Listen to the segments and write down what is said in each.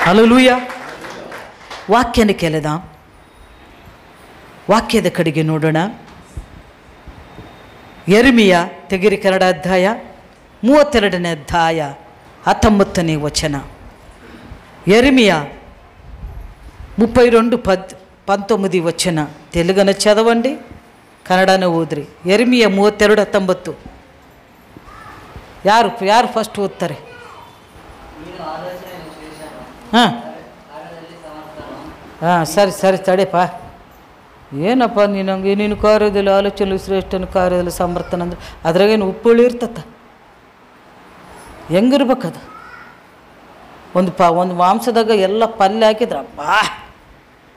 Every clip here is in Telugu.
ಹಲ್ಲೆಲೂಯಾ. ವಾಕ್ಯನ ಕೇಳಿದ ವಾಕ್ಯದ ಕಡೆಗೆ ನೋಡೋಣ. ಯೆರೆಮೀಯ ತೆಗಿರಿ ಕನ್ನಡ ಅಧ್ಯಾಯ 32ನೇ ಅಧ್ಯಾಯ 19ನೇ ವಚನ. యెరెమీయ 32:19 వచన. తెలుగున చదవండి, కన్నడన ఓద్రి. యెరెమీయ 32:19. ಯಾರು ಫಸ್ಟ್ ಓದ್ತಾರೆ? ಸರಿ ತಡೆಪ್ಪ. ಏನಪ್ಪ ನೀನು ಕಾರ್ಯದಲ್ಲಿ ಆಲೋಚನೆ ಶ್ರೇಷ್ಠನ ಕಾರ್ಯದಲ್ಲಿ ಸಮರ್ಥನ ಅಂದ್ರೆ ಅದ್ರಾಗೇನು ಉಪ್ಪುಳಿ ಇರ್ತತ್ತ? ಹೆಂಗಿರ್ಬೇಕದು? ಒಂದು ಮಾಂಸದಾಗ ಎಲ್ಲ ಪಲ್ಯ ಹಾಕಿದ್ರ ಬಾ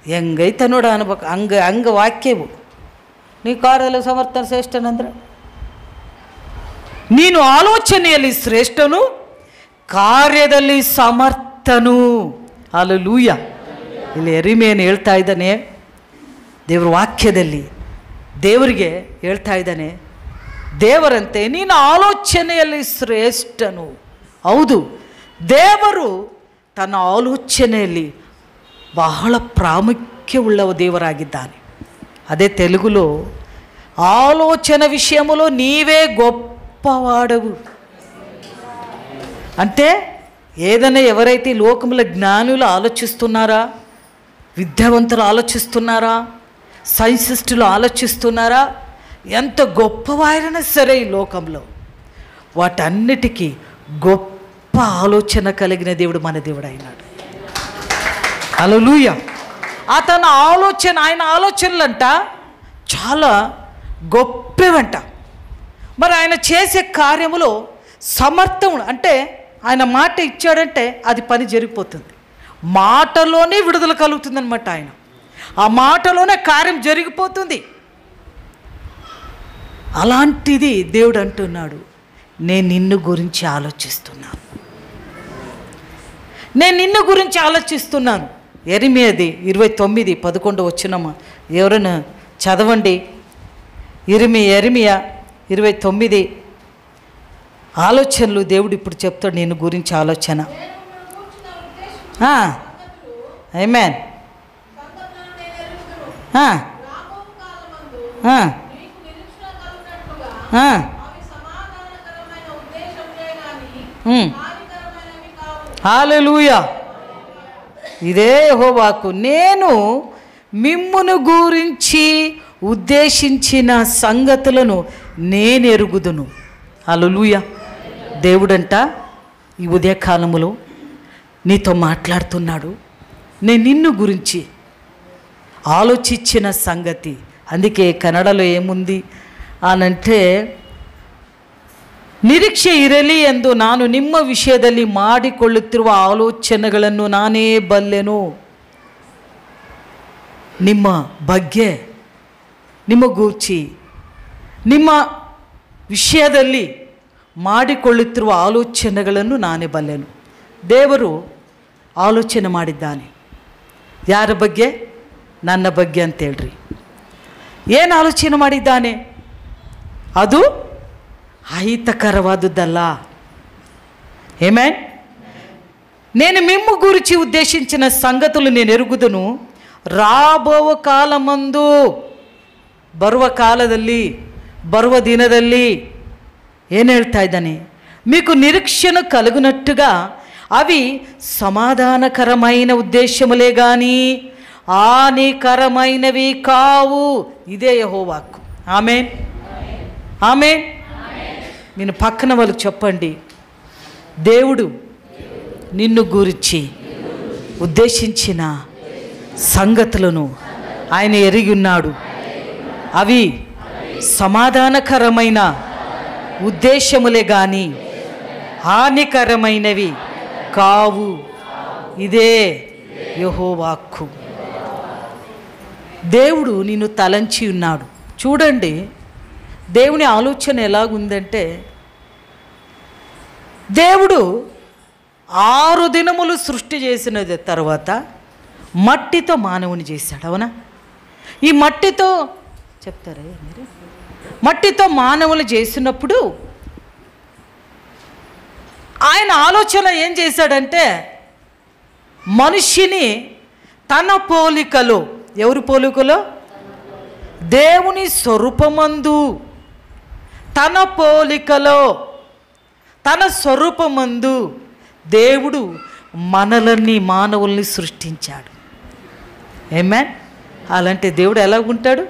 ಹೆಂಗೈತ ನೋಡ ಅನ್ಬೇಕು. ಹಂಗೆ ವಾಕ್ಯವು. ನೀ ಕಾರ್ಯದಲ್ಲಿ ಸಮರ್ಥನ ಶ್ರೇಷ್ಠನಂದ್ರೆ ನೀನು ಆಲೋಚನೆಯಲ್ಲಿ ಶ್ರೇಷ್ಠನು, ಕಾರ್ಯದಲ್ಲಿ ಸಮರ್ಥನು. ಹಲ್ಲೆಲೂಯಾ. ಇಲ್ಲಿ ಯೆರೆಮೀಯನು ಹೇಳ್ತಾ ಇದ್ದಾನೆ, ದೇವರ ವಾಕ್ಯದಲ್ಲಿ ದೇವರಿಗೆ ಹೇಳ್ತಾ ಇದ್ದಾನೆ, ದೇವರಂತೆ ನೀನು ಆಲೋಚನೆಯಲ್ಲಿ ಶ್ರೇಷ್ಠನು. ಹೌದು, ದೇವರು ತನ್ನ ಆಲೋಚನೆಯಲ್ಲಿ ಬಹಳ ಪ್ರಾಮುಖ್ಯವುಳ್ಳ ದೇವರಾಗಿದ್ದಾನೆ. అదే తెలుగులో ఆలోచన విషయములో నీవే గొప్పవాడవు. అంటే ఏదైనా ఎవరైతే లోకంలో జ్ఞానులు ఆలోచిస్తున్నారా, విద్యావంతులు ఆలోచిస్తున్నారా, సైన్సిస్టులు ఆలోచిస్తున్నారా, ఎంత గొప్పవారైనా సరే ఈ లోకంలో వాటన్నిటికీ గొప్ప ఆలోచన కలిగిన దేవుడు మన దేవుడు అయినాడు. హల్లెలూయా. అతని ఆలోచన, ఆయన ఆలోచనలంట చాలా గొప్పవంట. మరి ఆయన చేసే కార్యములో సమర్థం అంటే ఆయన మాట ఇచ్చాడంటే అది పని జరిగిపోతుంది. మాటలోనే విడుదల కలుగుతుంది అనమాట. ఆయన ఆ మాటలోనే కార్యం జరిగిపోతుంది. అలాంటిది దేవుడు అంటున్నాడు, నేను నిన్ను గురించి ఆలోచిస్తున్నాను, నేను నిన్ను గురించి ఆలోచిస్తున్నాను. యెరెమీయది 29:11 వచనమా ఎవరైనా చదవండి. యెరెమీయ 29 ఆలోచనలు దేవుడు ఇప్పుడు చెప్తాడు నేను గురించి ఆలోచన. ఆమేన్. హల్లెలూయా. ఇదే యెహోవాకు నేను మిమ్మును గురించి ఉద్దేశించిన సంగతులను నేను ఎరుగుదును. హల్లెలూయా. దేవుడంట ఈ ఉదయకాలములో నీతో మాట్లాడుతున్నాడు, నేను నిన్ను గురించి ఆలోచించిన సంగతి. అందుకే కన్నడలో ఏముంది అనంటే, ನಿರೀಕ್ಷೆ ಇರಲಿ ಎಂದು ನಾನು ನಿಮ್ಮ ವಿಷಯದಲ್ಲಿ ಮಾಡಿಕೊಳ್ಳುತ್ತಿರುವ ಆಲೋಚನೆಗಳನ್ನು ನಾನೇ ಬಲ್ಲೆನು. ನಿಮ್ಮ ಬಗ್ಗೆ, ನಿಮ್ಮ ಗೂರ್ಚಿ, ನಿಮ್ಮ ವಿಷಯದಲ್ಲಿ ಮಾಡಿಕೊಳ್ಳುತ್ತಿರುವ ಆಲೋಚನೆಗಳನ್ನು ನಾನೇ ಬಲ್ಲೆನು. ದೇವರು ಆಲೋಚನೆ ಮಾಡಿದ್ದಾನೆ. ಯಾರ ಬಗ್ಗೆ? ನನ್ನ ಬಗ್ಗೆ ಅಂತೇಳ್ರಿ. ಏನು ಆಲೋಚನೆ ಮಾಡಿದ್ದಾನೆ? ಅದು అహితకరవాదుదల్ల. ఆమేన్. నేను మిమ్ము గురించి ఉద్దేశించిన సంగతులు నేను ఎరుగుదును. రాబో కాలమందు, ಬರುವ ಕಾಲದಲ್ಲಿ, ಬರುವ ದಿನದಲ್ಲಿ ಏನು ಹೇಳ್ತಾ ಇದ್ದಾನೆ? మీకు నిరీక్షణ కలుగునట్టుగా అవి సమాధానకరమైన ఉద్దేశములే కానీ హానికరమైనవి కావు. ఇదే యెహోవాకు. ఆమేన్, ఆమేన్. నేను పక్కన వాళ్ళకి చెప్పండి, దేవుడు నిన్ను గురించి ఉద్దేశించిన సంగతులను ఆయన ఎరిగి ఉన్నాడు. అవి సమాధానకరమైన ఉద్దేశములే కానీ హానికరమైనవి కావు. ఇదే యెహోవాకు. దేవుడు నిన్ను తలంచి ఉన్నాడు. చూడండి, దేవుని ఆలోచన ఎలాగుందంటే, దేవుడు 6 దినములు సృష్టి చేసిన తర్వాత మట్టితో మానవుని చేశాడు. అవునా? ఈ మట్టితో చెప్తారా మీరు? మట్టితో మానవులు చేసినప్పుడు ఆయన ఆలోచన ఏం చేశాడంటే, మనిషిని తన పోలికలో, ఎవరి పోలికలో? దేవుని స్వరూపమందు, తన పోలికలో, తన స్వరూపమందు దేవుడు మనల్ని, మానవుల్ని సృష్టించాడు. ఆమేన్. అలాంటి దేవుడు ఎలా ఉంటాడు?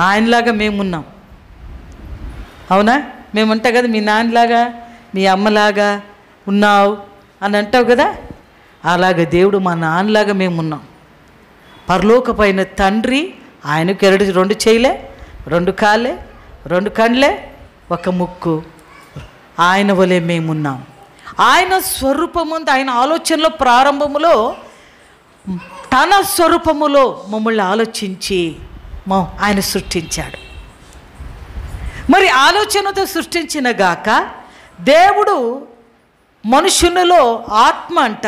ఆయనలాగా మేమున్నాం. అవునా? మేము ఉంటాం కదా, మీ నాన్నలాగా మీ అమ్మలాగా ఉన్నావు అని అంటావు కదా, అలాగే దేవుడు మా నాన్నలాగా మేమున్నాం. పరలోకపైన తండ్రి, ఆయనకు 2 చేయిలే, 2 కాళ్ళే, 2 కండ్లే, 1 ముక్కు. ఆయన వలె మేమున్నాం. ఆయన స్వరూపముందు, ఆయన ఆలోచనలో ప్రారంభములో తన స్వరూపములో మమ్మల్ని ఆలోచించి ఆయన సృష్టించాడు. మరి ఆలోచనతో సృష్టించిన గాక దేవుడు మనుషునిలో ఆత్మ అంట,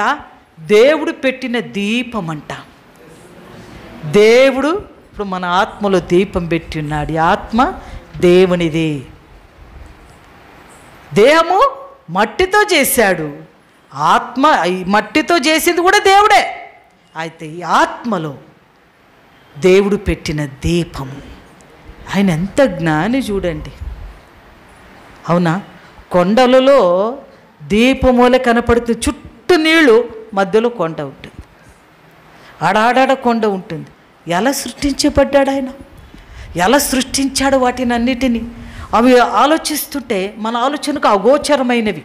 దేవుడు పెట్టిన దీపం అంట. దేవుడు ఇప్పుడు మన ఆత్మలో దీపం పెట్టి ఉన్నాడు. ఈ ఆత్మ దేవునిది. దేహము మట్టితో చేశాడు, ఆత్మ మట్టితో చేసింది కూడా దేవుడే. అయితే ఈ ఆత్మలో దేవుడు పెట్టిన దీపము. ఆయన ఎంత జ్ఞాని చూడండి. అవునా? కొండలలో దీపమూలే కనపడుతుంది, చుట్టూ నీళ్ళు, మధ్యలో కొండ ఉంటుంది, ఆడాడ కొండ ఉంటుంది. ఎలా సృష్టించబడ్డాడు ఆయన? ఎలా సృష్టించాడు వాటిని అన్నిటినీ? అవి ఆలోచిస్తుంటే మన ఆలోచనకు అగోచరమైనవి,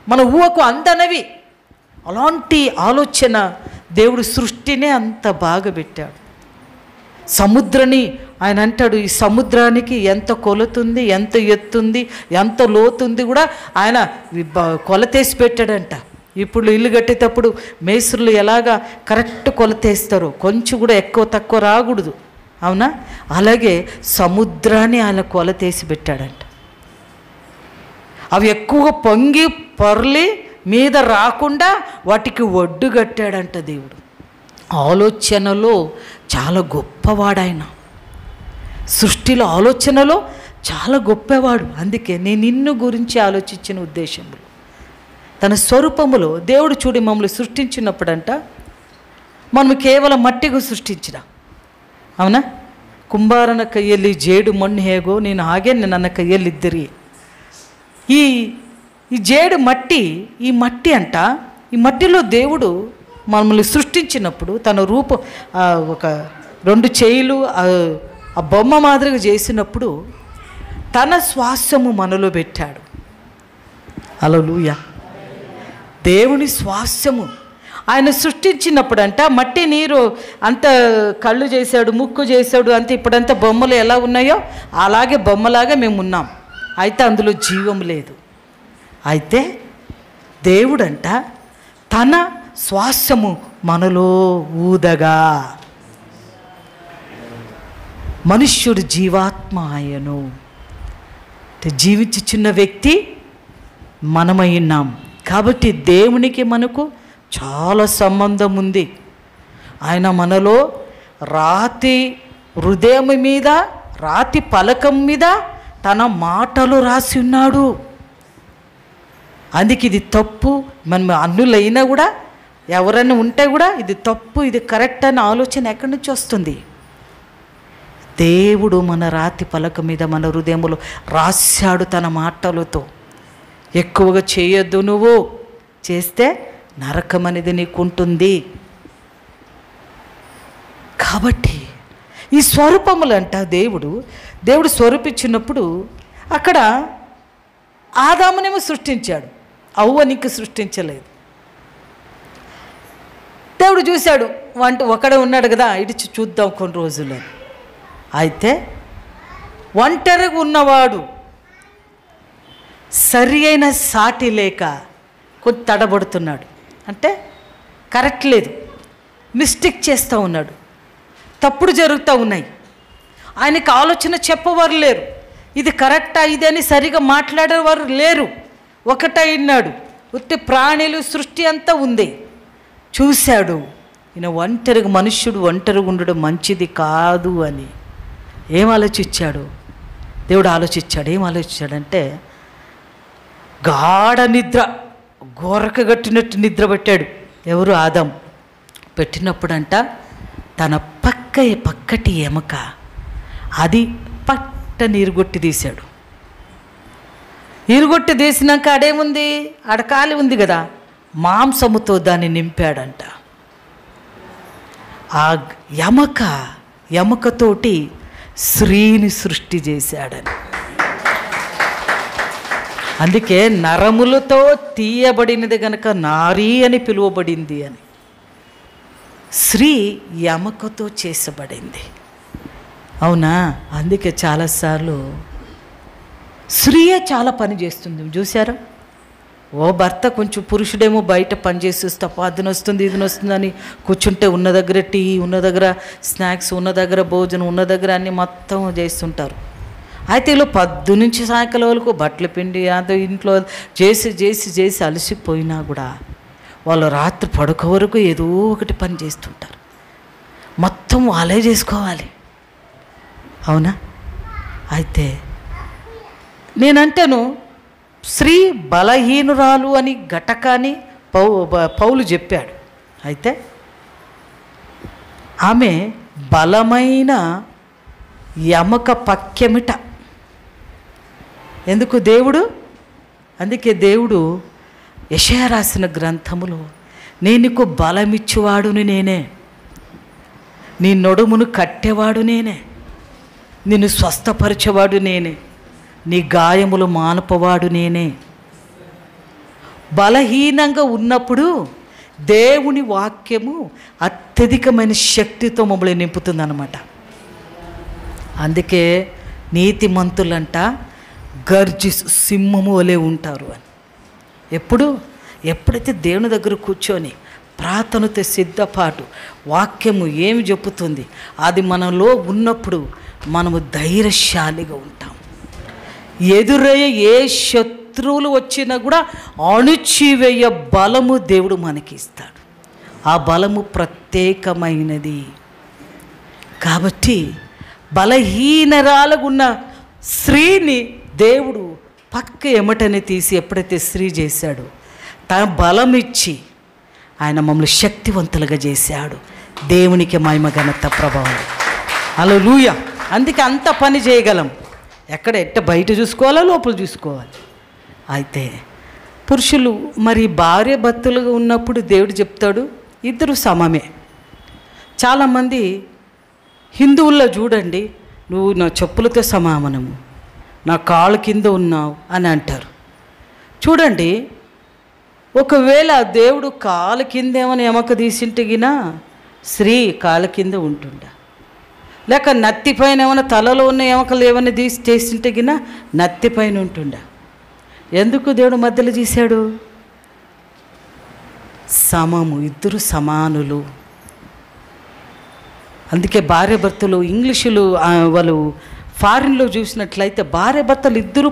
మన ఊహకు అందనవి. అలాంటి ఆలోచన దేవుడు సృష్టినే అంత బాగా పెట్టాడు. సముద్రాన్ని ఆయన అంటాడు, ఈ సముద్రానికి ఎంత కొలతుంది, ఎంత ఎత్తుంది, ఎంత లోతుంది కూడా ఆయన కొలతేసి పెట్టాడంట. ఇప్పుడు ఇల్లు కట్టేటప్పుడు మేస్త్రులు ఎలాగా కరెక్ట్ కొలతేస్తారో, కొంచెం కూడా ఎక్కువ తక్కువ రాకూడదు. అవునా? అలాగే సముద్రాన్ని ఆయన కొలతేసి పెట్టాడంట. అవి ఎక్కువగా పొంగి పొర్లి మీద రాకుండా వాటికి ఒడ్డు కట్టాడంట దేవుడు. ఆలోచనలో చాలా గొప్పవాడాయన. సృష్టిలో ఆలోచనలో చాలా గొప్పవాడు. అందుకే నేను నిన్ను గురించి ఆలోచించిన ఉద్దేశంలో, తన స్వరూపములో దేవుడు చూడి మమ్మల్ని సృష్టించినప్పుడంట, మనం కేవలం మట్టిగా సృష్టించిన. ಅವನ ಕುಂಬಾರನ ಕೈಯಲ್ಲಿ ಜೇಡು ಮಣ್ಣು ಹೇಗೋ ನೀನು ಹಾಗೆ ನನ್ನ ಕೈಯಲ್ಲಿದ್ದಿರಿ. ఈ జేడు మట్టి, ఈ మట్టి అంట, ఈ మట్టిలో దేవుడు మనల్ని సృష్టించినప్పుడు తన రూపం ఒక 2 చేయిలు ఆ బొమ్మ మాదిరిగా చేసినప్పుడు తన శ్వాసము మనలో పెట్టాడు. హల్లెలూయా. దేవుని శ్వాసము ఆయన సృష్టించినప్పుడంట మట్టి నీరు అంత కళ్ళు చేశాడు, ముక్కు చేశాడు, అంత ఇప్పుడంతా బొమ్మలు ఎలా ఉన్నాయో అలాగే బొమ్మలాగా మేము ఉన్నాం. అయితే అందులో జీవం లేదు. అయితే దేవుడంట తన శ్వాసము మనలో ఊదగా మనుష్యుడు జీవాత్మ ఆయను. జీవించుచున్న వ్యక్తి మనమై ఉన్నాం. కాబట్టి దేవునికి మనకు చాలా సంబంధం ఉంది. ఆయన మనలో రాతి హృదయం మీద, రాతి పలకం మీద తన మాటలు రాసి ఉన్నాడు. అందుకే ఇది తప్పు, మనం అన్నులైనా కూడా ఎవరైనా ఉంటే కూడా ఇది తప్పు, ఇది కరెక్ట్ అనే ఆలోచన ఎక్కడి నుంచి వస్తుంది? దేవుడు మన రాతి పలక మీద మన హృదయంలో రాశాడు తన మాటలతో. ఎక్కువగా చేయొద్దు, నువ్వు చేస్తే నరకం అనేది నీకు ఉంటుంది. కాబట్టి ఈ స్వరూపములంట దేవుడు స్వరూపించినప్పుడు అక్కడ ఆదామునేమో సృష్టించాడు, అవ్వనికి సృష్టించలేదు. దేవుడు చూశాడు, ఒకడే ఉన్నాడు కదా, ఇడిచి చూద్దాం కొన్ని రోజులు. అయితే ఒంటరిగా ఉన్నవాడు సరి అయిన సాటి లేక కొంత తడబడుతున్నాడు. అంటే కరెక్ట్ లేదు, మిస్టేక్ చేస్తూ ఉన్నాడు, తప్పుడు జరుగుతూ ఉన్నాయి. ఆయనకు ఆలోచన చెప్పవారు లేరు, ఇది కరెక్టా ఇది అని సరిగా మాట్లాడేవారు లేరు. ఒకటైనాడు, ఉత్తి ప్రాణులు సృష్టి అంతా ఉంది. చూశాడు ఈయన ఒంటరిగా, మనుష్యుడు ఒంటరిగా ఉండడం మంచిది కాదు అని. ఏం ఆలోచించాడు దేవుడు? ఏం ఆలోచించాడంటే గాఢ నిద్ర, గోరక గట్టినట్టు నిద్ర పట్టాడు. ఎవరు? ఆదాం. పెట్టినప్పుడంట తన పక్కటి ఎముక అది పట్ట నీరుగొట్టి తీశాడు. నీరుగొట్టి తీసినాక ఆడేముంది? ఆడ కాలి ఉంది కదా, మాంసముతో దాన్ని నింపాడంట. ఆ ఎముకతోటి స్త్రీని సృష్టి చేశాడని. అందుకే నరములతో తీయబడినది గనక నారీ అని పిలువబడింది అని. స్త్రీ ఎముకతో చేసబడింది. అవునా? అందుకే చాలాసార్లు స్త్రీయే చాలా పని చేస్తుంది. చూసారా? ఓ భర్త కొంచెం పురుషుడేమో బయట పని చేసేస్తా, అది వస్తుంది ఇది వస్తుందని కూర్చుంటే ఉన్న దగ్గర టీ, ఉన్న దగ్గర స్నాక్స్, ఉన్న దగ్గర భోజనం, ఉన్న దగ్గర అన్నీ మొత్తం చేస్తుంటారు. అయితే వీళ్ళు 10 నుంచి సాయంకాలం వరకు బట్టలు పిండి అదో ఇంట్లో చేసి చేసి చేసి అలసిపోయినా కూడా వాళ్ళు రాత్రి పడుకో వరకు ఏదో ఒకటి పని చేస్తుంటారు. మొత్తం వాళ్ళే చేసుకోవాలి. అవునా? అయితే నేనంటాను, స్త్రీ బలహీనురాలు అని ఘటకాని పౌలు చెప్పాడు. అయితే ఆమె బలమైన ఎముక పక్కెమిట. ఎందుకు? దేవుడు. అందుకే దేవుడు యెషయా రాసిన గ్రంథములో, నేను నీకు బలమిచ్చువాడుని నేనే, నీ నడుమును కట్టేవాడు నేనే, నిన్ను స్వస్థపరిచేవాడు నేనే, నీ గాయములు మానుపవాడు నేనే. బలహీనంగా ఉన్నప్పుడు దేవుని వాక్యము అత్యధికమైన శక్తితో మమ్మల్ని నింపుతుందన్నమాట. అందుకే నీతిమంతులంట సింహము వలె ఉంటారు అని. ఎప్పుడైతే దేవుని దగ్గర కూర్చొని ప్రార్థనతో సిద్ధపాటు వాక్యము ఏమి చెప్పుతుంది అది మనలో ఉన్నప్పుడు మనము ధైర్యశాలిగా ఉంటాం. ఎదురయ్యే ఏ శత్రువులు వచ్చినా కూడా అణుచివేయ బలము దేవుడు మనకి ఇస్తాడు. ఆ బలము ప్రత్యేకమైనది. కాబట్టి బలహీనరాలుగా ఉన్న స్త్రీని దేవుడు పక్క ఎమటని తీసి ఎప్పుడైతే స్త్రీ చేశాడో తన బలం ఇచ్చి ఆయన మమ్మల్ని శక్తివంతులుగా చేశాడు. దేవునికి మహిమ ఘనత ప్రభావం. హల్లెలూయా. అందుకే అంత పని చేయగలం. ఎట్ట బయట చూసుకోవాలా, లోపల చూసుకోవాలి. అయితే పురుషులు మరి భార్య భర్తలుగా ఉన్నప్పుడు దేవుడు చెప్తాడు ఇద్దరు సమమే. చాలామంది హిందువుల్లో చూడండి, నువ్వు నా చెప్పులతో సమానము, నా కాళ్ళ కింద ఉన్నావు అని అంటారు. చూడండి, ఒకవేళ దేవుడు కాళ్ళ కింద ఏమైనా ఎమక తీసింటగినా స్త్రీ కాళ్ళ కింద ఉంటుండ, లేక నత్తిపైన ఏమైనా తలలో ఉన్న ఎమకలు ఏమైనా చేసింటగినా నత్తిపైన ఉంటుండ. ఎందుకు దేవుడు మధ్యలో తీశాడు? సమము, ఇద్దరు సమానులు. అందుకే భార్య భర్తలు ఇంగ్లీషులు వాళ్ళు ఫారిన్లో చూసినట్లయితే భార్య భర్తలు ఇద్దరు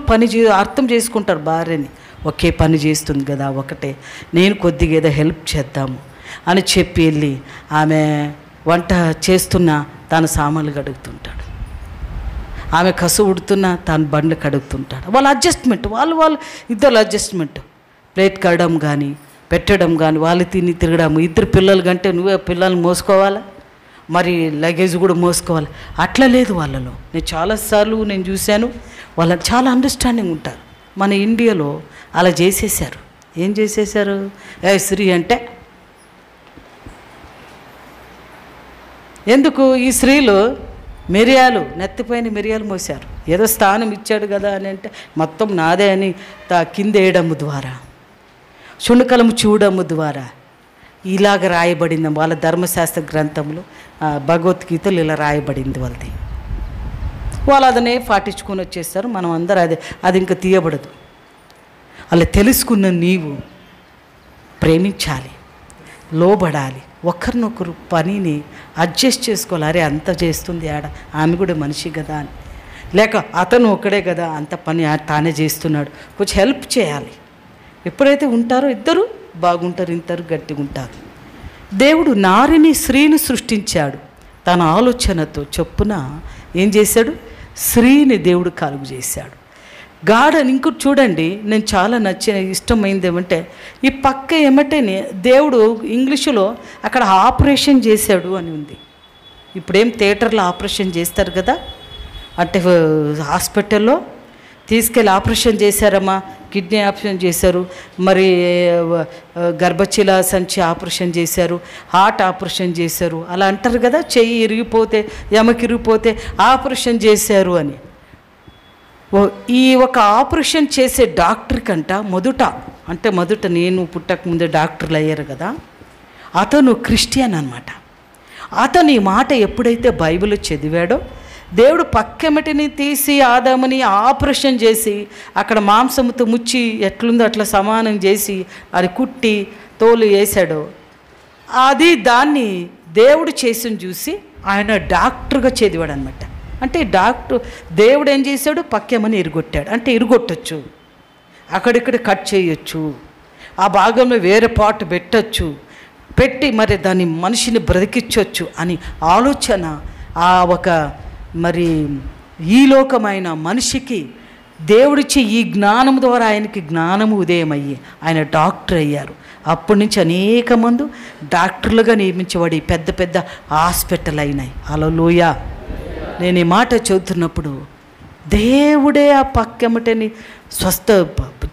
అర్థం చేసుకుంటారు. భార్యని ఒకే పని చేస్తుంది కదా, ఒకటే, నేను కొద్దిగా ఏదో హెల్ప్ చేద్దాము అని చెప్పి వెళ్ళి ఆమె వంట చేస్తున్నా తాను సామాన్లు కడుగుతుంటాడు, ఆమె కసు ఉడుతున్నా తాను బండ్లు కడుగుతుంటాడు. వాళ్ళ అడ్జస్ట్మెంట్, వాళ్ళు ఇద్దరు అడ్జస్ట్మెంట్. ప్లేట్ కడడం కానీ పెట్టడం కానీ, వాళ్ళు తిని తిరగడం. ఇద్దరు పిల్లలు కంటే నువ్వే పిల్లల్ని మోసుకోవాలా, మరి లగేజ్ కూడా మోసుకోవాలి. అట్లా లేదు వాళ్ళలో. నేను చాలాసార్లు చూశాను, వాళ్ళ చాలా అండర్స్టాండింగ్ ఉంటారు. మన ఇండియాలో అలా చేసేసారు. ఏం చేసేసారు? స్త్రీ అంటే ఎందుకు? ఈ స్త్రీలు నెత్తిపైన మిరియాలు మోసారు. ఏదో స్థానం ఇచ్చాడు కదా అని అంటే మొత్తం నాదే అని కింద వేయడము ద్వారా, శునకలము చూడము ద్వారా ఇలాగ రాయబడింది వాళ్ళ ధర్మశాస్త్ర గ్రంథంలో, భగవద్గీతలు ఇలా రాయబడింది వాళ్ళది. వాళ్ళు అదనే పాటించుకొని వచ్చేస్తారు. మనం అందరూ అది ఇంకా తీయబడదు. అలా తెలుసుకున్న నీవు ప్రేమించాలి, లోబడాలి, ఒకరినొకరు పనిని అడ్జస్ట్ చేసుకోవాలి. అరే అంత చేస్తుంది ఆమె కూడా మనిషి కదా అని, లేక అతను ఒక్కడే కదా అంత పని తానే చేస్తున్నాడు, కొంచెం హెల్ప్ చేయాలి. ఎప్పుడైతే ఉంటారో ఇద్దరు బాగుంటారు, ఇద్దరు గట్టిగా ఉంటారు. దేవుడు నారిని స్త్రీని సృష్టించాడు. తన ఆలోచనతో చొప్పున ఏం చేశాడు? స్త్రీని దేవుడు కలుగు చేశాడు. గార్డెన్ ఇంకోటి చూడండి, నేను చాలా ఇష్టమైంది ఏమంటే ఈ పక్క ఏమంటేనే దేవుడు ఇంగ్లీషులో అక్కడ ఆపరేషన్ చేశాడు అని ఉంది. ఇప్పుడేం థియేటర్లో ఆపరేషన్ చేస్తారు కదా, అంటే హాస్పిటల్లో తీసుకెళ్ళి ఆపరేషన్ చేశారమ్మా, కిడ్నీ ఆపరేషన్ చేశారు, మరి గర్భశీల సంచి ఆపరేషన్ చేశారు, హార్ట్ ఆపరేషన్ చేశారు, అలా అంటారు కదా. చెయ్యి ఇరిగిపోతే, ఎమకి ఇరిగిపోతే ఆపరేషన్ చేశారు అని. ఈ ఒక ఆపరేషన్ చేసే డాక్టర్ కంట మొదట నేను పుట్టకముందే డాక్టర్లు అయ్యారు కదా, అతను క్రిస్టియన్ అనమాట. అతను ఈ మాట ఎప్పుడైతే బైబిల్ చదివాడో, దేవుడు పక్కెమటిని తీసి ఆదాముని ఆపరేషన్ చేసి అక్కడ మాంసముతో ముచ్చి ఎట్లుందో అట్లా సమానం చేసి అది కుట్టి తోలు వేశాడో, దాన్ని దేవుడు చేసి చూసి ఆయన డాక్టర్గా చదివాడు అనమాట. అంటే దేవుడు ఏం చేశాడు, పక్కెమని ఇరుగొట్టాడు. అంటే ఇరుగొట్టచ్చు, అక్కడిక్కడ కట్ చేయొచ్చు, ఆ భాగంలో వేరే పాటు పెట్టి మరి దాన్ని మనిషిని బ్రతికించవచ్చు అని ఆలోచన ఒక మరి ఈ లోకమైన మనిషికి దేవుడిచ్చి ఈ జ్ఞానం ద్వారా ఆయనకి జ్ఞానము ఉదయమయ్యి ఆయన డాక్టర్ అయ్యారు. అప్పటి నుంచి అనేక మంది డాక్టర్లుగా నియమించబడి పెద్ద పెద్ద హాస్పిటల్ అయినాయి. హల్లెలూయా. నేను ఈ మాట చదువుతున్నప్పుడు దేవుడే ఆ పక్కెమటని స్వస్థ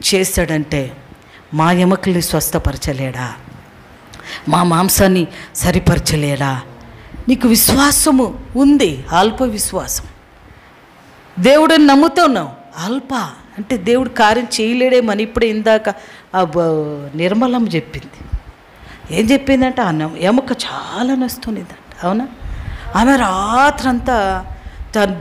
చేశాడంటే మా ఎముకల్ని స్వస్థపరచలేడా, మా మాంసాన్ని సరిపరచలేడా? నీకు విశ్వాసము ఉంది, అల్ప విశ్వాసం. దేవుడిని నమ్ముతున్నావు, అల్ప అంటే దేవుడు కార్యం చేయలేడేమని ఇప్పుడే ఇందాక నిర్మలం చెప్పింది. ఏం చెప్పిందంటే ఎముక చాలా నొస్తుందంట. అవునా? ఆమె రాత్రంతా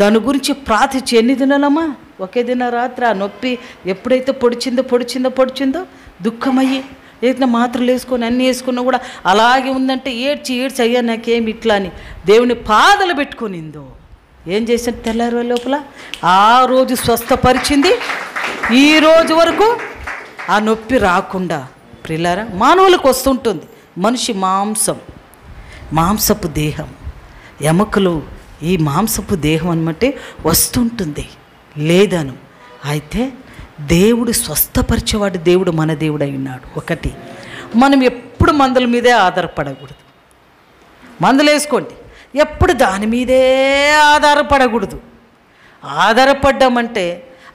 దాని గురించి ప్రార్థించి ఎన్ని దినాలమ్మా, ఒకే దిన రాత్రి ఆ నొప్పి ఎప్పుడైతే పొడిచిందో దుఃఖమయ్యి ఏదైనా మాత్రలు వేసుకొని అన్నీ వేసుకున్నా కూడా అలాగే ఉందంటే ఏడ్చి అయ్యా నాకేమి ఇట్లా అని దేవుని పాదలు పెట్టుకునిందో. ఏం చేసింది తెల్లారి లోపల ఆ రోజు స్వస్థపరిచింది. ఈ రోజు వరకు ఆ నొప్పి రాకుండా ప్రియులారా మానవులకు వస్తుంటుంది. మనిషి మాంసపు దేహం, ఎముకలు ఈ మాంసపు దేహం అనమంటే వస్తుంటుంది లేదను. అయితే దేవుడు స్వస్థపరిచేవాడు, దేవుడు మన దేవుడు అయి ఉన్నాడు. ఒకటి, మనం ఎప్పుడు మందుల మీదే ఆధారపడకూడదు. మందులు వేసుకోండి, ఎప్పుడు దాని మీదే ఆధారపడకూడదు. ఆధారపడ్డామంటే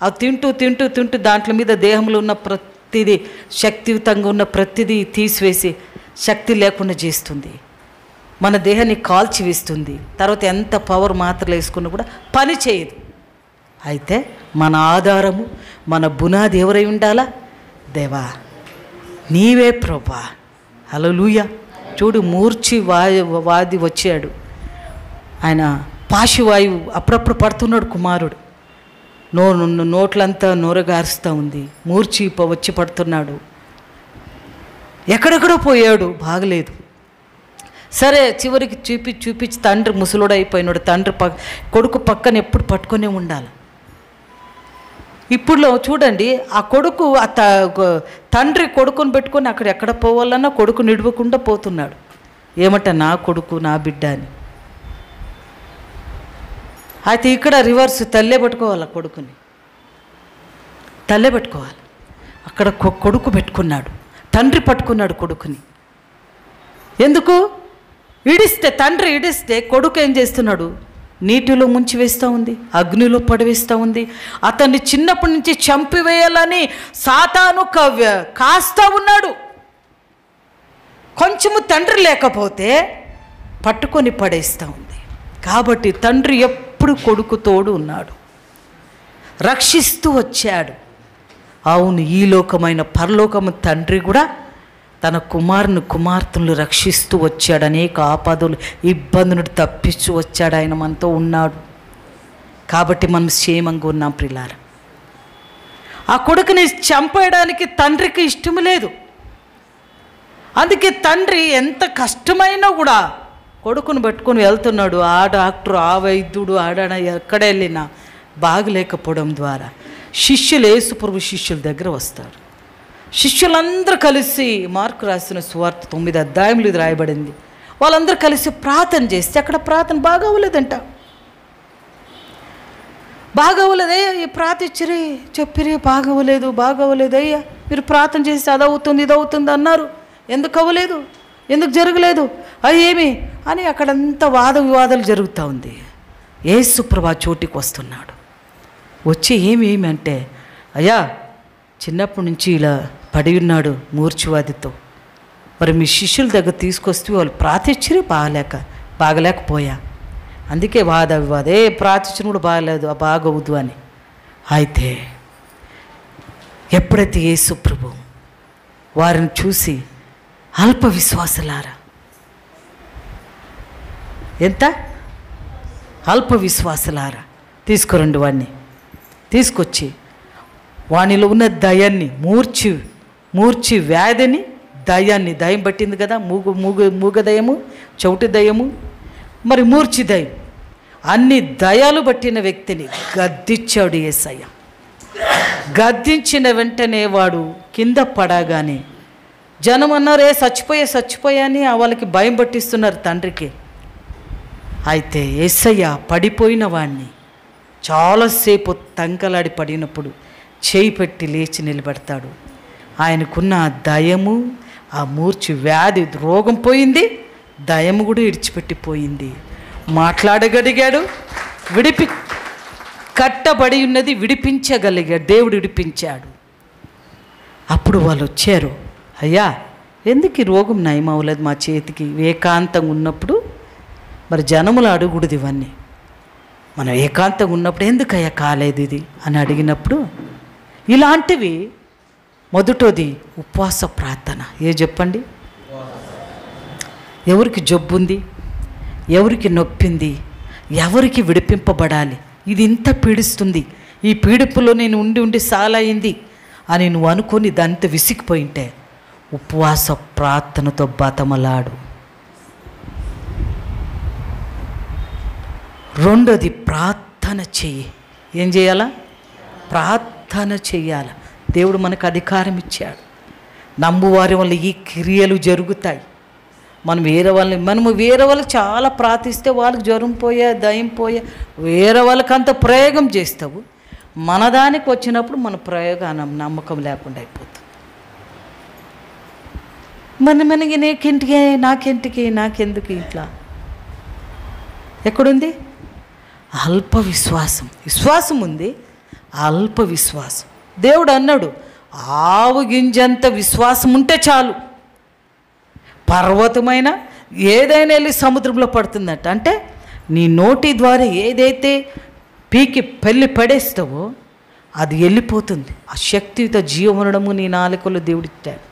అవి తింటూ దాంట్లో మీద దేహంలో ఉన్న ప్రతిదీ, శక్తియుతంగా ఉన్న ప్రతిదీ తీసివేసి శక్తి లేకుండా చేస్తుంది, మన దేహాన్ని కాల్చివేస్తుంది. తర్వాత ఎంత పవర్ మాత్రలు వేసుకున్నా కూడా పని చేయదు. అయితే మన ఆధారము, మన బునాది ఎవరై ఉండాలా? దేవా నీవే ప్రభా. హల్లెలూయా. చూడు, మూర్ఛి వాది వచ్చాడు, ఆయన పాశువాయువు అప్పుడప్పుడు పడుతున్నాడు కుమారుడు, నోట్లంతా నోరగారుస్తూ ఉంది, మూర్ఛి వచ్చి పడుతున్నాడు, ఎక్కడెక్కడో పోయాడు, బాగలేదు. సరే చివరికి చూపించి తండ్రి ముసలోడు అయిపోయినాడు, తండ్రి కొడుకు పక్కన ఎప్పుడు పట్టుకునే ఉండాలి. ఇప్పుడు చూడండి, ఆ కొడుకు తండ్రి కొడుకుని పెట్టుకొని అక్కడ ఎక్కడ పోవాలన్నా కొడుకు నిడవకుండా పోతున్నాడు. ఏమంట, నా కొడుకు నా బిడ్డ అని. అయితే ఇక్కడ రివర్స్, తల్లే పట్టుకోవాలి కొడుకుని, తల్లే పెట్టుకోవాలి. అక్కడ కొడుకు పెట్టుకున్నాడు, తండ్రి పట్టుకున్నాడు కొడుకుని. ఎందుకు? తండ్రి ఇడిస్తే కొడుకు ఏం చేస్తున్నాడు? నీటిలో ముంచి వేస్తూ ఉంది, అగ్నిలో పడవేస్తూ ఉంది. అతన్ని చిన్నప్పటి నుంచి చంపివేయాలని సాతాను కాస్తా ఉన్నాడు. కొంచెము తండ్రి లేకపోతే పట్టుకొని పడేస్తూ ఉంది. కాబట్టి తండ్రి ఎప్పుడు కొడుకు తోడు ఉన్నాడు, రక్షిస్తూ వచ్చాడు. అవును, ఈ లోకమైన పరలోకము తండ్రి కూడా తన కుమార్తెలను రక్షిస్తూ వచ్చాడు. అనేక ఆపదలు, ఇబ్బందులు తప్పించు వచ్చాడు. ఆయన మనతో ఉన్నాడు కాబట్టి మనం క్షేమంగా ఉన్నాం ప్రియులారా. ఆ కొడుకుని చంపేయడానికి తండ్రికి ఇష్టం లేదు. అందుకే తండ్రి ఎంత కష్టమైనా కూడా కొడుకును పట్టుకొని వెళ్తున్నాడు. ఆ డాక్టర్, ఆ వైద్యుడు, ఎక్కడ వెళ్ళినా బాగలేకపోవడం ద్వారా శిష్యులు, యేసుప్రభు శిష్యుల దగ్గర వస్తారు. శిష్యులందరూ కలిసి, మార్కు రాసిన సువార్త 9 అధ్యాయములు ఇది రాయబడింది, వాళ్ళందరూ కలిసి ప్రార్థన చేస్తే అక్కడ ప్రార్థన బాగా అవ్వలేదంట. బాగోలేదయ్యా ప్రార్థించరే చెప్పిరే బాగోలేదు అయ్యా మీరు ప్రార్థన చేస్తే అదవుతుంది ఇదవుతుంది అన్నారు, ఎందుకు అవ్వలేదు, ఎందుకు జరగలేదు, ఏమి అని అక్కడంతా వాద వివాదాలు జరుగుతూ ఉంది. యేసుప్రభు చోటికి వస్తున్నాడు. వచ్చి ఏమి అంటే, అయ్యా చిన్నప్పటి నుంచి ఇలా పడి ఉన్నాడు మూర్ఛవ్యాధితో, మరి మీ శిష్యుల దగ్గర తీసుకొస్తే వాళ్ళు ప్రార్థించరే బాగలేకపోయా, అందుకే వాద వివాదే ప్రార్థించిన కూడా బాగలేదు బాగవుదు అని. అయితే ఎప్పుడైతే యేసు ప్రభు వారిని చూసి అల్ప విశ్వాసులారా, ఎంత అల్ప విశ్వాసులారా తీసుకురండి వాడిని తీసుకొచ్చి వానిలో ఉన్న దయాన్ని మూర్చి వ్యాధిని దయం పట్టింది కదా, మూగ దయము, చౌటి దయము, మరి మూర్చి దయం, అన్ని దయాలు పట్టిన వ్యక్తిని గద్దించాడు యేసయ్య. గద్దించిన వెంటనే వాడు కింద పడగానే జనం అన్నారు, చచ్చిపోయా అని వాళ్ళకి భయం పట్టిస్తున్నారు తండ్రికి. అయితే యేసయ్య పడిపోయిన వాడిని చాలాసేపు తంకలాడి పడినప్పుడు చేయి పెట్టి లేచి నిలబెడతాడు. ఆయనకున్న దయము, ఆ మూర్ఛ వ్యాధి రోగం పోయింది, దయము కూడా విడిచిపెట్టిపోయింది. మాట్లాడగలిగాడు, కట్టబడి ఉన్నది విడిపించగలిగాడు, దేవుడు విడిపించాడు. అప్పుడు వాళ్ళు వచ్చారు, అయ్యా ఎందుకు ఈ రోగం నయం అవ్వలేదు మా చేతికి, ఏకాంతంగా ఉన్నప్పుడు మరి జనములు అడుగుడుది ఇవన్నీ, మనం ఏకాంతంగా ఉన్నప్పుడు ఎందుకయ్యా కాలేదు ఇది అని అడిగినప్పుడు ఇలాంటివి మొదటోది ఉపవాస ప్రార్థన. చెప్పండి, ఎవరికి జబ్బుంది, ఎవరికి నొప్పింది, ఎవరికి విడిపింపబడాలి, ఇది ఇంత పీడిస్తుంది, ఈ పీడిపులో నేను ఉండి సాలైంది అని నువ్వు అనుకొని దాంతో విసిగిపోయింటే ఉపవాస ప్రార్థనతో బతమలాడు. రెండోది ప్రార్థన చెయ్యి. ఏం చేయాలా? ప్రార్థన చెయ్యాలి. దేవుడు మనకు అధికారం ఇచ్చాడు. నమ్మువారి వల్ల ఈ క్రియలు జరుగుతాయి. మనము వేరే వాళ్ళకి చాలా ప్రార్థిస్తే వాళ్ళకి జ్వరం పోయా, దయం పోయా, వేరే వాళ్ళకి అంత ప్రయోగం చేస్తావు. మన దానికి వచ్చినప్పుడు మన ప్రయోగం నమ్మకం లేకుండా అయిపోతుంది. మనకి నాకెందుకు ఇట్లా ఎక్కడుంది? అల్ప విశ్వాసం ఉంది, అల్ప విశ్వాసం. దేవుడు అన్నాడు, ఆవు గింజంత విశ్వాసం ఉంటే చాలు, పర్వతమైన ఏదైనా వెళ్ళి సముద్రంలో పడుతుందట. అంటే నీ నోటి ద్వారా ఏదైతే పీకి పడేస్తావో అది వెళ్ళిపోతుంది. ఆ శక్తితో జీవనడము నీ నాలుకలో దేవుడిచ్చాడు.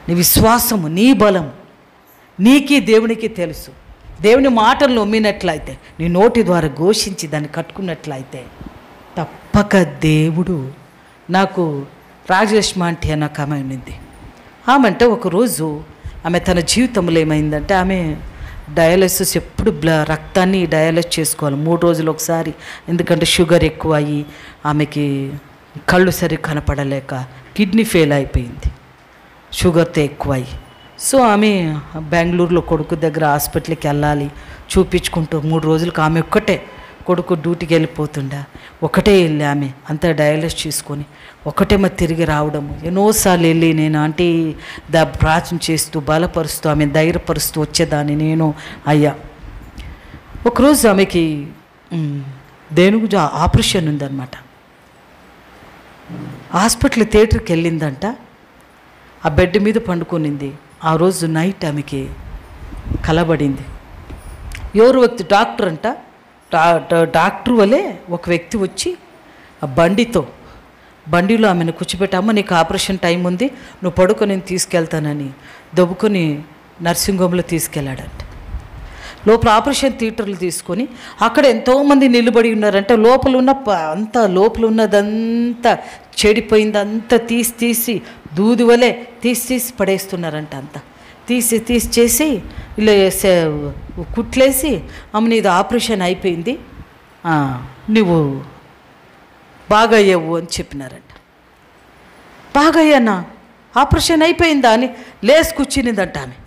నీ విశ్వాసము, నీ బలము నీకి దేవునికి తెలుసు. దేవుని మాటలు నమ్మినట్లయితే, నీ నోటి ద్వారా ఘోషించి దాన్ని కట్టుకున్నట్లయితే తప్పక దేవుడు. నాకు రాజలక్ష్మి ఆంటీ అని ఒక ఆమె ఉన్నింది. ఆమె అంటే ఒకరోజు ఆమె తన జీవితంలో ఏమైందంటే, ఆమె డయాలసిస్ ఎప్పుడు రక్తాన్ని డయాలసిస్ చేసుకోవాలి 3 రోజులు ఒకసారి. ఎందుకంటే షుగర్ ఎక్కువ అయ్యి ఆమెకి కళ్ళు సరిగ్గా కనపడలేక కిడ్నీ ఫెయిల్ అయిపోయింది, షుగర్తో ఎక్కువ అయ్యి. సో ఆమె బెంగళూరులో కొడుకు దగ్గర హాస్పిటల్కి వెళ్ళాలి చూపించుకుంటూ 3 రోజులకు ఆమె ఒక్కటే, కొడుకు డ్యూటీకి వెళ్ళిపోతుండా, ఒకటే వెళ్ళి ఆమె అంతా డయాలసిస్ చేసుకొని ఒకటేమో తిరిగి రావడము. ఎన్నోసార్లు వెళ్ళి నేను అంటే ప్రార్థన చేస్తూ బలపరుస్తూ ఆమె ధైర్యపరుస్తూ వచ్చేదాన్ని నేను. అయ్యా ఒకరోజు ఆమెకి దేనికి ఆపరేషన్ ఉందన్నమాట. హాస్పిటల్ థియేటర్కి వెళ్ళిందంట. ఆ బెడ్ మీద పండుకొనింది. ఆ రోజు నైట్ ఆమెకి కలబడింది. ఎవరు వ్యక్తి డాక్టర్ అంట. డాక్టర్ వలే ఒక వ్యక్తి వచ్చి ఆ బండిలో ఆమెను కూర్చోబెట్టామో నీకు ఆపరేషన్ టైం ఉంది, నువ్వు పడుకో నేను తీసుకెళ్తానని దొబ్బుకొని నర్సింగ్ హోమ్లో తీసుకెళ్ళాడంట. లోపల ఆపరేషన్ థియేటర్లు తీసుకొని అక్కడ ఎంతోమంది నిలబడి ఉన్నారంటే లోపల ఉన్నదంతా చెడిపోయింది, అంతా తీసి దూది వలె తీసి పడేస్తున్నారంట. అంతా తీసి చేసి ఇలా కుట్లేసి అమ్మని ఇది ఆపరేషన్ అయిపోయింది, నువ్వు బాగా అయ్యావు అని చెప్పినారంట. బాగా అయ్యానా? ఆపరేషన్ అయిపోయిందా అని లేచి కూర్చునిందంట. ఆమె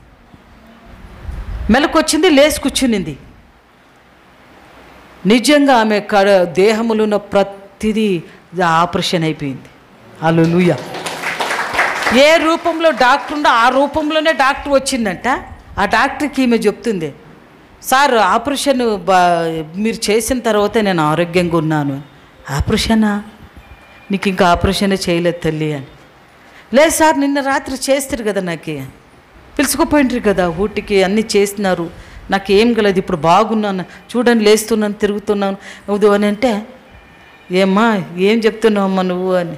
మెలకొచ్చింది, లేచి కూర్చునింది. నిజంగా ఆమె దేహములో ఉన్న ప్రతిదీ ఆపరేషన్ అయిపోయింది. హల్లెలూయా. ఏ రూపంలో డాక్టర్ ఉందో ఆ రూపంలోనే డాక్టర్ వచ్చిందంట. ఆ డాక్టర్కి ఈమె చెప్తుంది, సార్ ఆపరేషన్ మీరు చేసిన తర్వాతే నేను ఆరోగ్యంగా ఉన్నాను. ఆపరేషనా? నీకు ఇంకా ఆపరేషనే చేయలేదు తల్లి అని. లేదు సార్, నిన్న రాత్రి చేస్తారు కదా, నాకు పిలుచుకుపోయింటారు కదా ఊటికి, అన్నీ చేస్తున్నారు, నాకు ఏం కలదు, ఇప్పుడు బాగున్నాను, చూడండి లేస్తున్నాను, తిరుగుతున్నాను అవుదు అని అంటే, ఏమ్మా ఏం చెప్తున్నావు అమ్మా నువ్వు అని.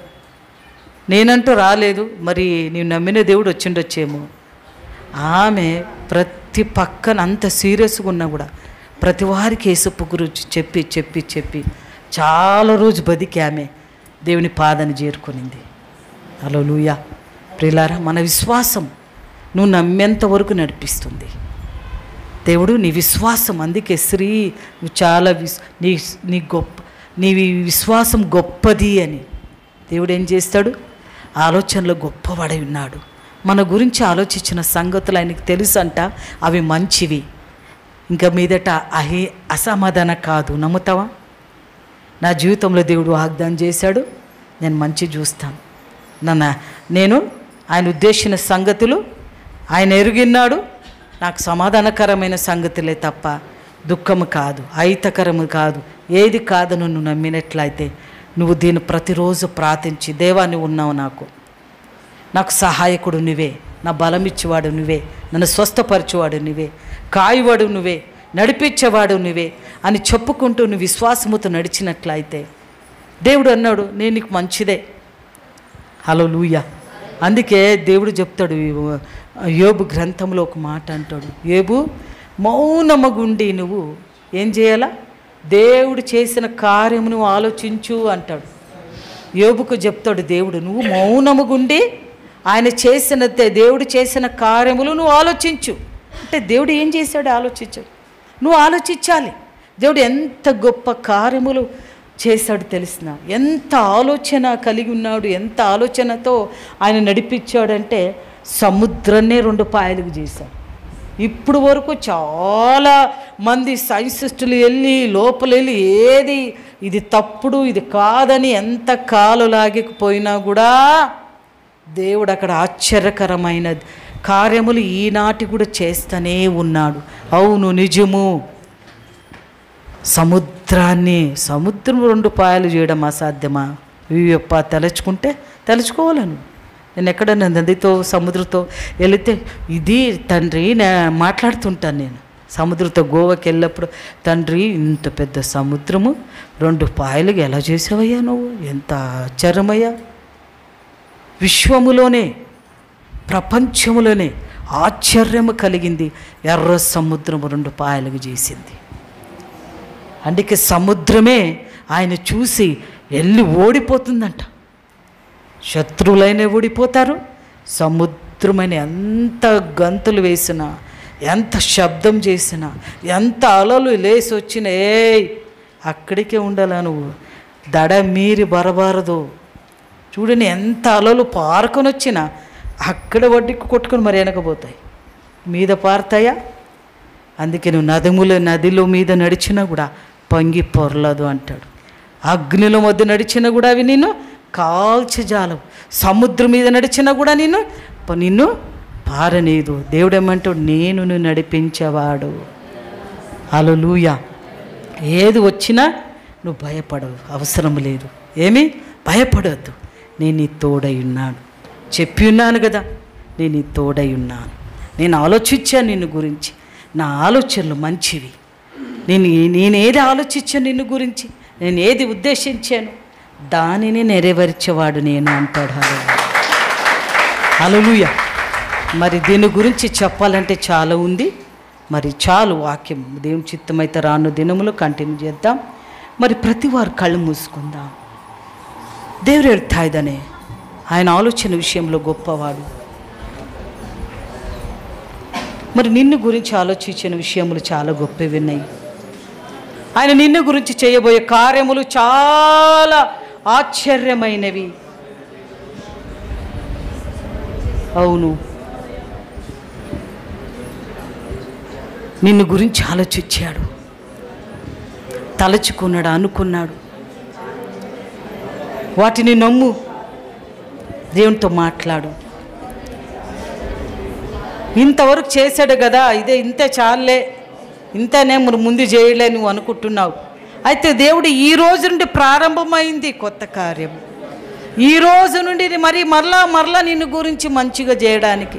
నేనంటూ రాలేదు, మరి నీవు నమ్మిన దేవుడు వచ్చిండొచ్చేమో. ఆమె ప్రతి పక్కన అంత సీరియస్గా ఉన్నా కూడా ప్రతి వారికి యేసప్ప గురించి చెప్పి చెప్పి చెప్పి చాలా రోజు బతికి ఆమె దేవుని పాదాన్ని చేరుకునింది. హల్లెలూయా. ప్రియులారా, మన విశ్వాసం నువ్వు నమ్మేంత వరకు నడిపిస్తుంది దేవుడు. నీ విశ్వాసం, అందుకే స్త్రీ నువ్వు చాలా నీ విశ్వాసం గొప్పది అని దేవుడు ఏం చేస్తాడు, ఆలోచనలో గొప్పవాడై ఉన్నాడు. మన గురించి ఆలోచించిన సంగతులు ఆయనకు తెలుసు అంట, అవి మంచివి, ఇంకా మీదట అసమాధాన కాదు. నమ్ముతావా? నా జీవితంలో దేవుడు వాగ్దానం చేశాడు, నేను మంచి చూస్తాను, నేను ఆయన ఉద్దేశించిన సంగతులు ఆయన ఎరిగిన్నాడు, నాకు సమాధానకరమైన సంగతులే తప్ప దుఃఖము కాదు, అహితకరము కాదు, ఏది కాదు. నువ్వు నమ్మినట్లయితే నువ్వు దీన్ని ప్రతిరోజు ప్రార్థించి, దేవా నువ్వు ఉన్నావు, నాకు సహాయకుడు నువ్వే, నా బలం ఇచ్చేవాడు నువ్వే, నన్ను స్వస్థపరచేవాడు నువ్వే, కాయువాడు నువ్వే, నడిపించేవాడు నువ్వే అని చెప్పుకుంటూ నువ్వు విశ్వాసముతో నడిచినట్లయితే దేవుడు అన్నాడు, నేను నీకు మంచిదే. హల్లెలూయా. అందుకే దేవుడు చెప్తాడు, యోబు గ్రంథంలో ఒక మాట అంటాడు, యోబు మౌనమగుండి నువ్వు ఏం చేయాలా, దేవుడు చేసిన కార్యము నువ్వు ఆలోచించు అంటాడు. యోబుకు చెప్తాడు దేవుడు, నువ్వు మౌనముగుండి ఆయన చేసిన దేవుడు చేసిన కార్యములు నువ్వు ఆలోచించు అంటే, దేవుడు ఏం చేశాడు ఆలోచించాడు, నువ్వు ఆలోచించాలి. దేవుడు ఎంత గొప్ప కార్యములు చేశాడు తెలిసిన, ఎంత ఆలోచన కలిగి ఉన్నాడు, ఎంత ఆలోచనతో ఆయన నడిపించాడంటే సముద్రాన్నే 2 పాయలుగా చేశాడు. ఇప్పుడు వరకు చాలా మంది సైంటిస్టులు వెళ్ళి లోపలెళ్ళి ఏది ఇది తప్పుడు ఇది కాదని ఎంత కాలు లాగకపోయినా కూడా దేవుడు అక్కడ ఆశ్చర్యకరమైన కార్యములు ఈనాటి కూడా చేస్తూనే ఉన్నాడు. అవును, నిజము. సముద్రం 2 పాయలు చేయడం అసాధ్యమా? అయ్యప్ప, తలుచుకోవాలను. నేను ఎక్కడన్నా నదితో సముద్రంతో వెళితే ఇది తండ్రి మాట్లాడుతుంటాను నేను. సముద్రంతో గోవాకి వెళ్ళినప్పుడు, తండ్రి ఇంత పెద్ద సముద్రము 2 పాయలుగా ఎలా చేసావయ్యా నువ్వు, ఎంత ఆశ్చర్యమయ్యా. విశ్వములోనే ప్రపంచములోనే ఆశ్చర్యము కలిగింది ఎర్ర సముద్రము 2 పాయలుగా చేసింది. అందుకే సముద్రమే ఆయన చూసి వెళ్ళి ఓడిపోతుందంట. శత్రువులైన ఓడిపోతారు, సముద్రమైన ఎంత గంతులు వేసినా, ఎంత శబ్దం చేసినా, ఎంత అలలు లేసి వచ్చినా అక్కడికే ఉండాలా నువ్వు, దడ మీరి బరబారదు. చూడని ఎంత అలలు పారుకొని వచ్చినా అక్కడ వడ్డీకి కొట్టుకొని మరి వెనకపోతాయి, మీద పారుతాయా? అందుకే నువ్వు నదిలో మీద నడిచినా కూడా పొంగి పొరలదు అంటాడు. అగ్నిలో మధ్య నడిచినా కూడా అవి నిన్ను కాల్చజాలవు, సముద్రం మీద నడిచినా కూడా నిన్ను పారనీదు. దేవుడు ఏమంటాడు, నేను నడిపించేవాడు. హల్లెలూయా. ఏది వచ్చినా నువ్వు భయపడవు, అవసరం లేదు, ఏమీ భయపడవద్దు, నేను నీ తోడై ఉన్నాను. చెప్పి ఉన్నాను కదా, నేను నీ తోడై ఉన్నాను. నేను ఆలోచించాను నిన్ను గురించి, నా ఆలోచనలు మంచివి. నేనేది ఆలోచించాను నిన్ను గురించి, నేను ఏది ఉద్దేశించాను దానిని నెరవేర్చేవాడు నేను అంటాడు. హల్లెలూయా. మరి దీని గురించి చెప్పాలంటే చాలా ఉంది. మరి చాలు వాక్యం, దేవుని చిత్తమైతే రాను దినములు కంటిన్యూ చేద్దాం. మరి ప్రతి వారు కళ్ళు మూసుకుందాం. దేవుడు ఎడతాయిదనే ఆయన ఆలోచన విషయంలో గొప్పవాడు. మరి నిన్ను గురించి ఆలోచించిన విషయములు చాలా గొప్పవి ఉన్నాయి. ఆయన నిన్ను గురించి చేయబోయే కార్యములు చాలా ఆశ్చర్యమైనవి. అవును, నిన్ను గురించి ఆలోచించాడు. తలచుకున్నాడు, అనుకున్నాడు. వాటిని నమ్ము, దేవునితో మాట్లాడు. ఇంతవరకు చేశాడు కదా, ఇంతే చాలే, ఇంతనే ముందు చేయలే నువ్వు అనుకుంటున్నావు. అయితే దేవుడు ఈ రోజు నుండి ప్రారంభమైంది కొత్త కార్యం. ఈ రోజు నుండి మరలా నిన్ను గురించి మంచిగా చేయడానికి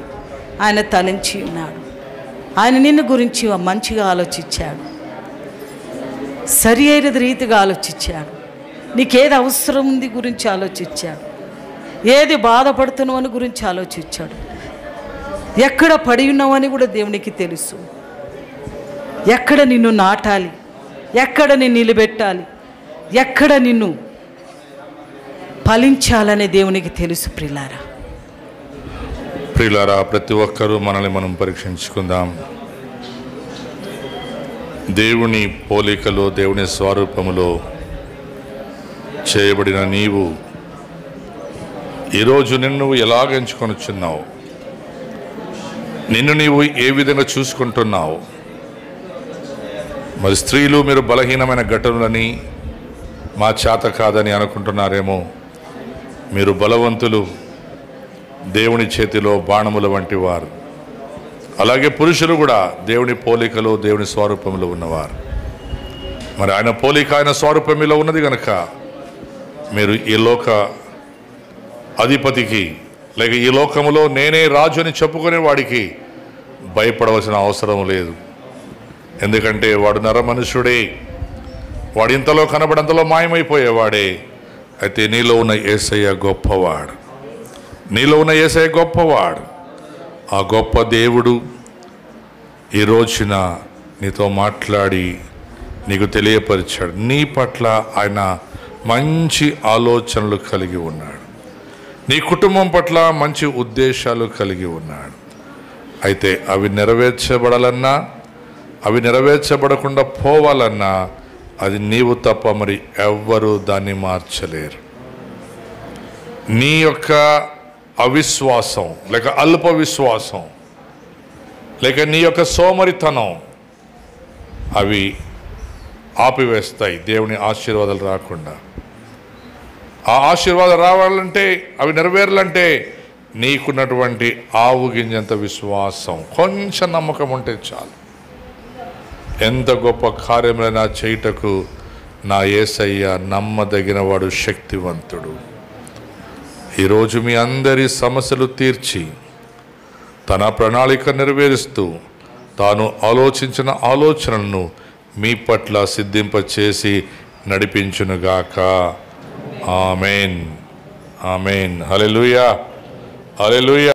ఆయన తలంచి ఉన్నాడు. ఆయన నిన్ను గురించి మంచిగా ఆలోచించాడు, సరి అయిన రీతిగా ఆలోచించాడు. నీకేది అవసరం ఉంది గురించి ఆలోచించాడు, ఏది బాధపడుతున్నావు అని గురించి ఆలోచించాడు. ఎక్కడ పడి ఉన్నావని కూడా దేవునికి తెలుసు. ఎక్కడ నిన్ను నాటాలి, ఎక్కడ నిన్ను నిలబెట్టాలి, ఎక్కడ నిన్ను ఫలించాలనే దేవునికి తెలుసు. ప్రియులారా, ప్రతి ఒక్కరూ మనల్ని మనం పరీక్షించుకుందాం. దేవుని పోలికలో, దేవుని స్వరూపములో చేయబడిన నీవు ఈరోజు నిన్ను ఎలాగ ఎంచుకొనుచున్నావు? నిన్ను నీవు ఏ విధంగా చూసుకుంటున్నావు? మరి స్త్రీలు మీరు బలహీనమైన ఘటనలని, మా చేత కాదని అనుకుంటున్నారేమో. మీరు బలవంతులు, దేవుని చేతిలో బాణముల వంటి వారు. అలాగే పురుషులు కూడా దేవుని పోలికలో, దేవుని స్వరూపంలో ఉన్నవారు. మరి ఆయన పోలిక, ఆయన స్వరూపంలో ఉన్నది కనుక మీరు ఈ లోక అధిపతికి, లేక ఈ లోకములో నేనే రాజు అని చెప్పుకునే వాడికి భయపడవలసిన అవసరం లేదు. ఎందుకంటే వాడు నరమనుష్యుడే, వాడు ఇంతలో కనబడంతలో మాయమైపోయేవాడే. అయితే నీలో ఉన్న యేసయ్య గొప్పవాడు, నీలో ఉన్న యేసయ్య గొప్పవాడు. ఆ గొప్ప దేవుడు ఈ రోజున నీతో మాట్లాడి నీకు తెలియపరిచాడు. నీ పట్ల ఆయన మంచి ఆలోచనలు కలిగి ఉన్నాడు, నీ కుటుంబం పట్ల మంచి ఉద్దేశాలు కలిగి ఉన్నాడు. అయితే అవి నెరవేర్చబడాలన్నా, అవి నెరవేర్చబడకుండా పోవాలన్నా అది నీవు తప్ప మరి ఎవ్వరూ దాన్ని మార్చలేరు. నీ యొక్క అవిశ్వాసం, లేక అల్ప విశ్వాసం, లేక నీ యొక్క సోమరితనం అవి ఆపివేస్తాయి దేవుని ఆశీర్వాదాలు రాకుండా. ఆ ఆశీర్వాదాలు రావాలంటే, అవి నెరవేరాలంటే నీకున్నటువంటి ఆవు గింజంత విశ్వాసం, కొంచెం నమ్మకం ఉంటే చాలు. ఎంత గొప్ప కార్యములైనా చేయుటకు నా యేసయ్య నమ్మదగినవాడు, శక్తివంతుడు. ఈరోజు మీ అందరి సమస్యలు తీర్చి తన ప్రణాళిక నెరవేరుస్తూ తాను ఆలోచించిన ఆలోచనలను మీ పట్ల సిద్ధింపచేసి నడిపించునుగాక. ఆమేన్, ఆమేన్. హల్లెలూయా, హల్లెలూయా.